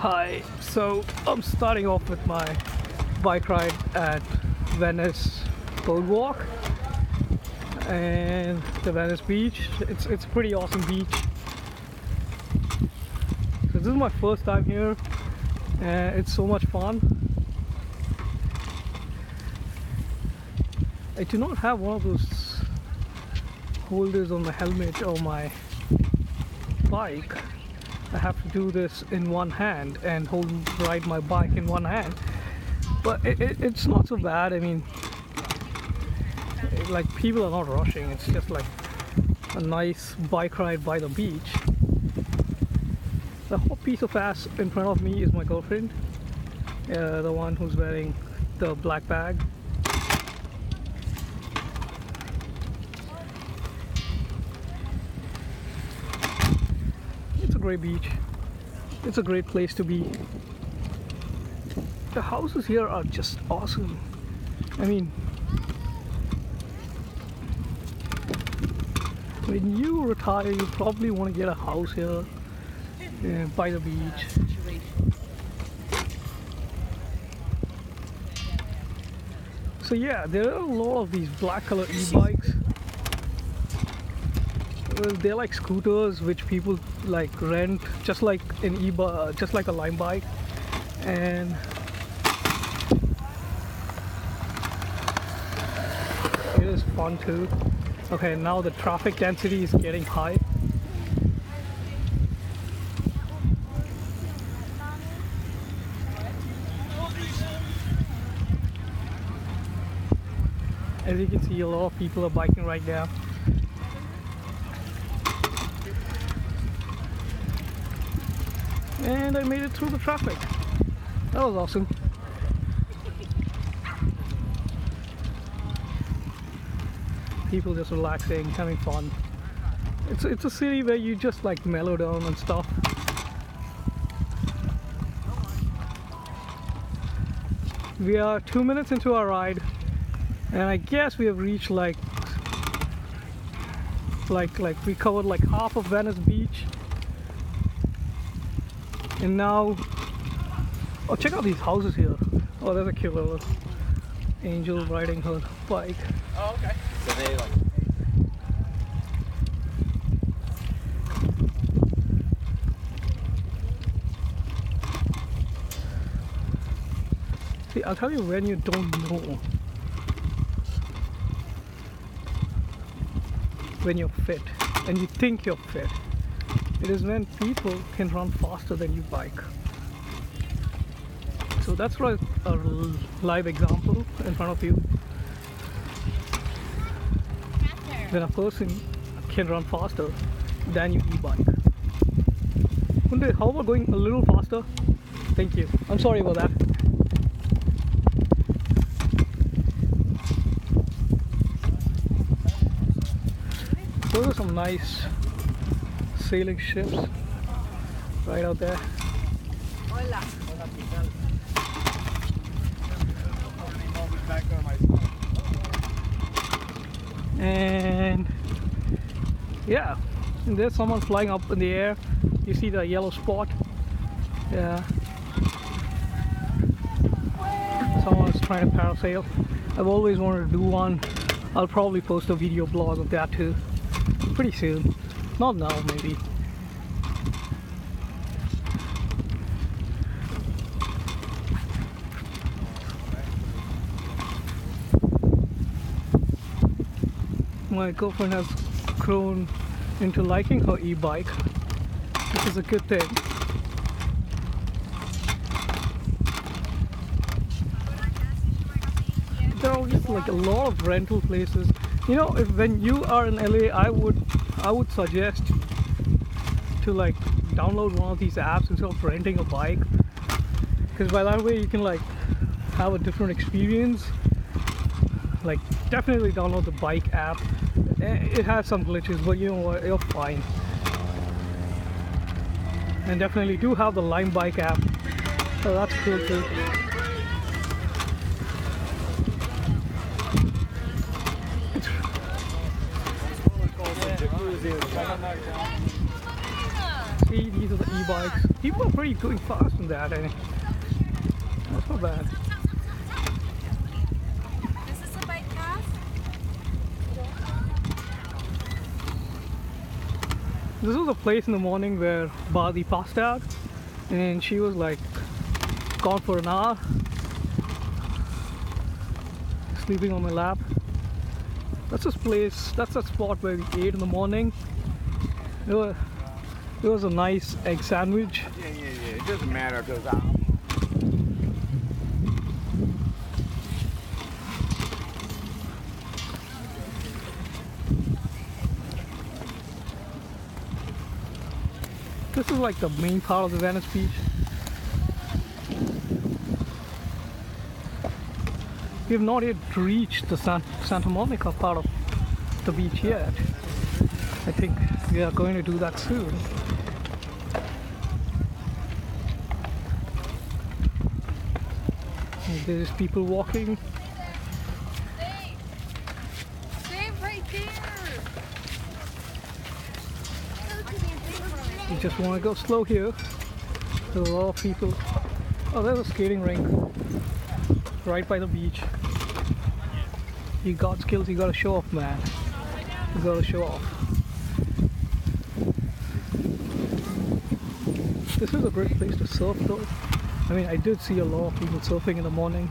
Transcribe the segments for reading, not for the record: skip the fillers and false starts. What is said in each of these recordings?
Hi, so I'm starting off with my bike ride at Venice Boardwalk and the Venice beach. It's a pretty awesome beach. So this is my first time here and it's so much fun. I do not have one of those holders on my helmet or my bike. I have to do this in one hand and ride my bike in one hand, but it's not so bad. I mean, like, people are not rushing. It's just like a nice bike ride by the beach. The hot piece of ass in front of me is my girlfriend, the one who's wearing the black bag. It's a great beach. It's a great place to be. The houses here are just awesome. I mean, when you retire, you probably want to get a house here by the beach. So yeah, there are a lot of these black color e-bikes. Well, they're like scooters which people like rent, just like just like a Lime bike, and it is fun too. Okay, now the traffic density is getting high. As you can see, a lot of people are biking right now. And I made it through the traffic. That was awesome. People just relaxing, having fun. It's a city where you just like mellow down and stuff. We are 2 minutes into our ride, and I guess we have reached like we covered like half of Venice Beach. And now, oh, check out these houses here. Oh, there's a cute little angel riding her bike. Oh, okay. So they like... See, I'll tell you when you don't know when you're fit and you think you're fit. It is when people can run faster than you bike. So that's a live example in front of you. When a person can run faster than you e-bike. Kunde, how about going a little faster? Thank you. I'm sorry about that. Those are some nice sailing ships right out there. Hola. And yeah, and there's someone flying up in the air. You see the yellow spot? Yeah. Someone is trying to parasail. I've always wanted to do one. I'll probably post a video blog of that too pretty soon. Not now, maybe. My girlfriend has grown into liking her e-bike, which is a good thing. There are just like a lot of rental places. You know, when you are in LA, I would suggest to like download one of these apps instead of renting a bike, because by that way you can like have a different experience. Like, definitely download the bike app. It has some glitches, but you know what, you're fine. And definitely do have the Lime bike app, so that's cool too. see, these are the e-bikes. People are pretty going fast in that, and that's not bad. This is a bike path. This was a place in the morning where Badi passed out, and she was like gone for an hour, sleeping on my lap. That's this place, that's that spot where we ate in the morning. It was a nice egg sandwich. Yeah. It doesn't matter because This is like the main part of the Venice beach. We have not yet reached the Santa Monica part of the beach yet. I think we are going to do that soon. And there's people walking. Stay right there. You just want to go slow here. There's a lot of people. Oh, there's a skating rink right by the beach. You got skills, you gotta show off, man. You gotta show off. This is a great place to surf though. I mean, I did see a lot of people surfing in the morning.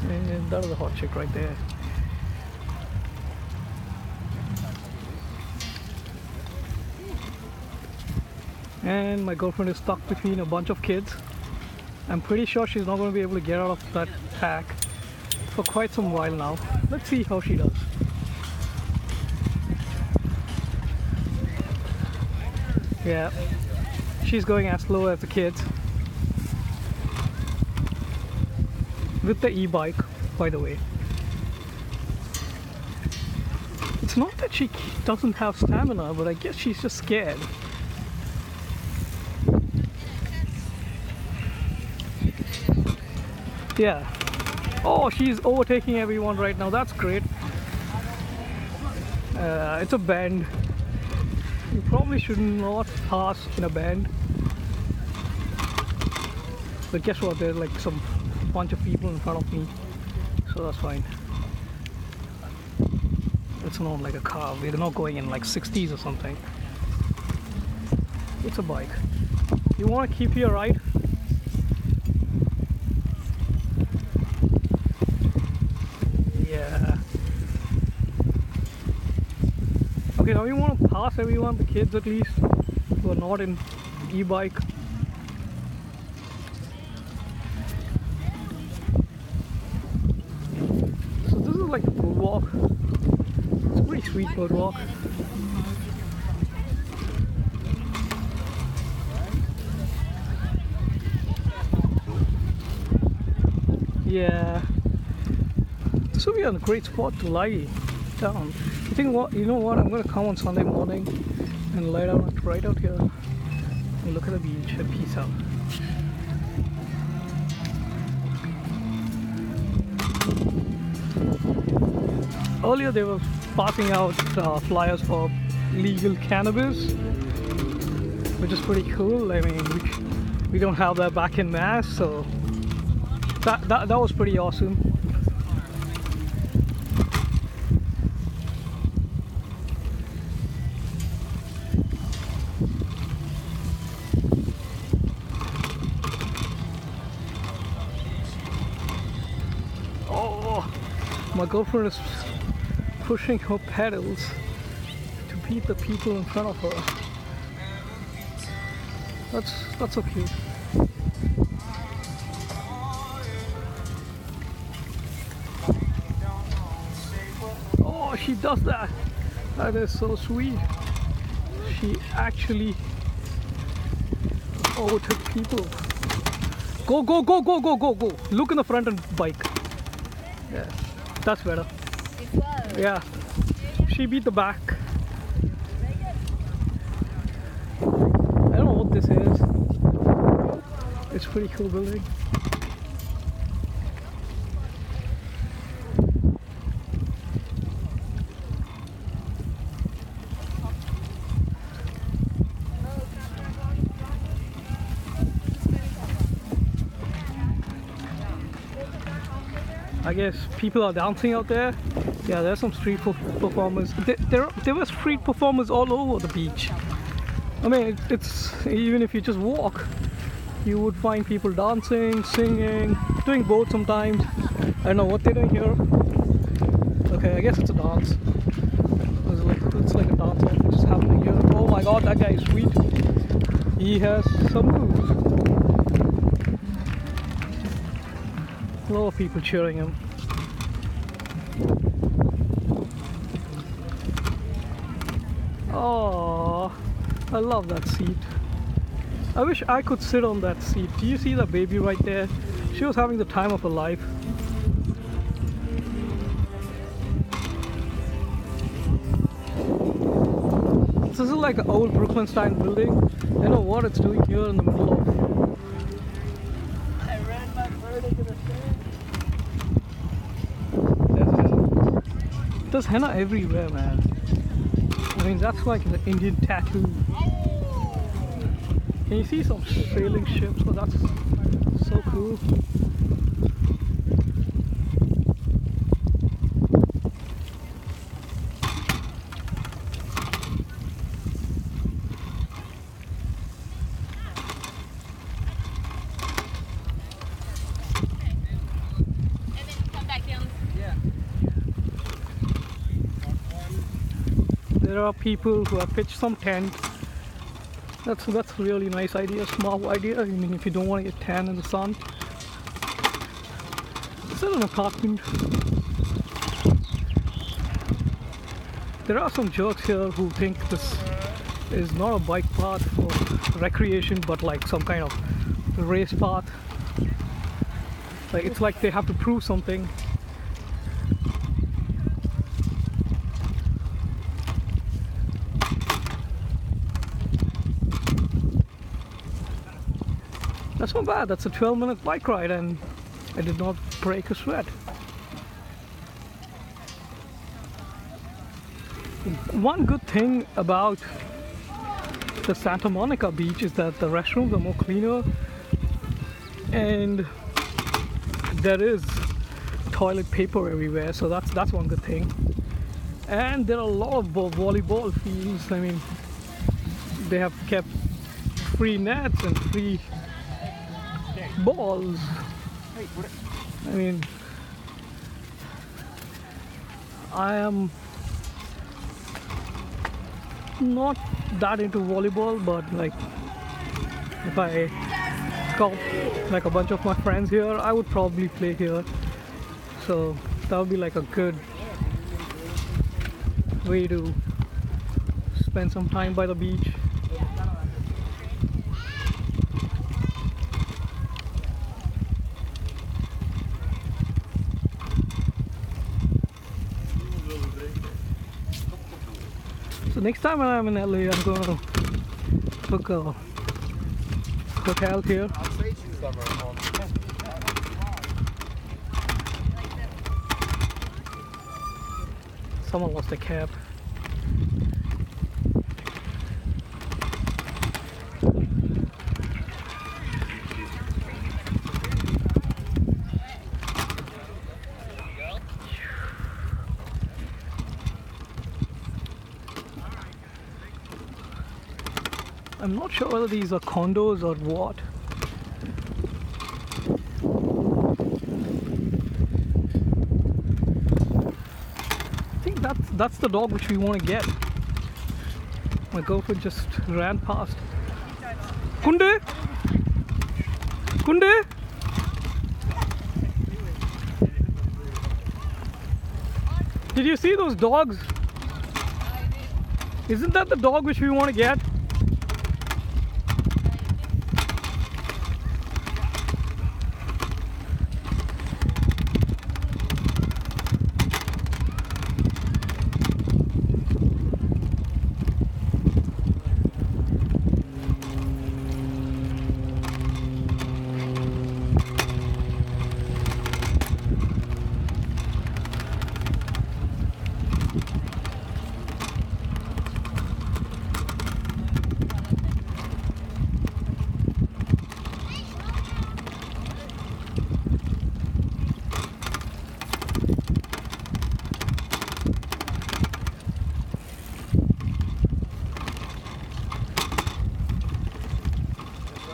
And that is a hot chick right there. And my girlfriend is stuck between a bunch of kids. I'm pretty sure she's not going to be able to get out of that pack for quite some while now. Let's see how she does. Yeah, she's going as slow as the kids. With the e-bike, by the way. It's not that she doesn't have stamina, but I guess she's just scared. Yeah. Oh, she's overtaking everyone right now. That's great. It's a bend. You probably should not pass in a bend. But guess what? There's like some bunch of people in front of me, so that's fine. It's not like a car. We're not going in like 60s or something. It's a bike. You want to keep your right? Yeah. Okay, now we want to pass everyone, the kids at least, who are not in e-bike. So this is like a boardwalk. It's a pretty sweet boardwalk. Yeah. This will be a great spot to lie down. I think what you know what, I'm gonna come on Sunday morning and lie down right out here and look at the beach and peace out. Earlier they were passing out flyers for legal cannabis, which is pretty cool. I mean, we don't have that back in Mass, so that was pretty awesome. Oh, my girlfriend is pushing her pedals to beat the people in front of her. That's so cute. Oh, she does that. That is so sweet. She actually overtook people. Go, go, go, go, go, go, go. Look in the front and bike. Yeah, that's better. Yeah, she beat the back. I don't know what this is. It's a pretty cool building. I guess people are dancing out there. Yeah, there's some street performers. There were street performers all over the beach. I mean, it's even if you just walk, you would find people dancing, singing, doing both sometimes. I don't know what they're doing here. Okay, I guess it's a dance. It's like a dance off which is happening here. Oh my god, that guy is sweet. He has some moves. A lot of people cheering him. Oh, I love that seat. I wish I could sit on that seat. Do you see that baby right there? She was having the time of her life. This is like an old Brooklyn style building. I don't know what it's doing here in the middle of. I ran my bird into the sand. There's henna everywhere, man. I mean, that's like an Indian tattoo. Can you see some sailing ships? Oh, that's so cool. And then come back down. Yeah. There are people who have pitched some tent. That's a really nice idea, small idea. I mean, if you don't want to get tan in the sun. It's an apartment. There are some jerks here who think this is not a bike path for recreation, but like some kind of race path. Like it's like they have to prove something. That's not bad. That's a 12-minute bike ride and I did not break a sweat. One good thing about the Santa Monica beach is that the restrooms are more cleaner and there is toilet paper everywhere, so that's one good thing. And there are a lot of volleyball fields. I mean, they have kept free nets and free balls. I mean, I am not that into volleyball, but like if I got like a bunch of my friends here, I would probably play here. So that would be like a good way to spend some time by the beach. So next time when I'm in LA, I'm gonna book a hotel here. Someone lost a cab. I'm not sure whether these are condos or what. I think that's the dog which we want to get. My girlfriend just ran past. Kunde? Kunde? Did you see those dogs? Isn't that the dog which we want to get?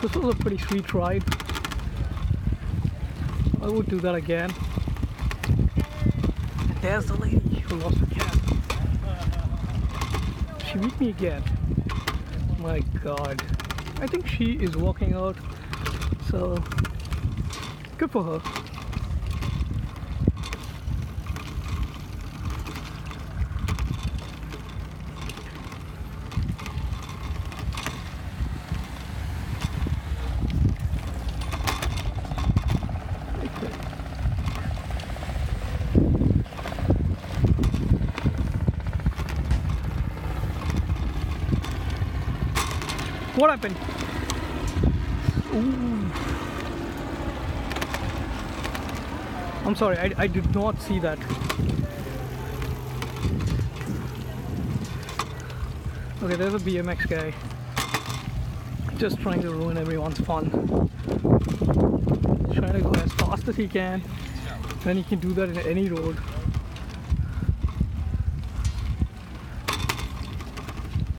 This was a pretty sweet ride. I would do that again. And there's the lady who lost her cat. She beat me again. My god. I think she is walking out. So, good for her. What happened? Ooh. I'm sorry, I did not see that. Okay, there's a BMX guy. Just trying to ruin everyone's fun. Trying to go as fast as he can. And he can do that in any road.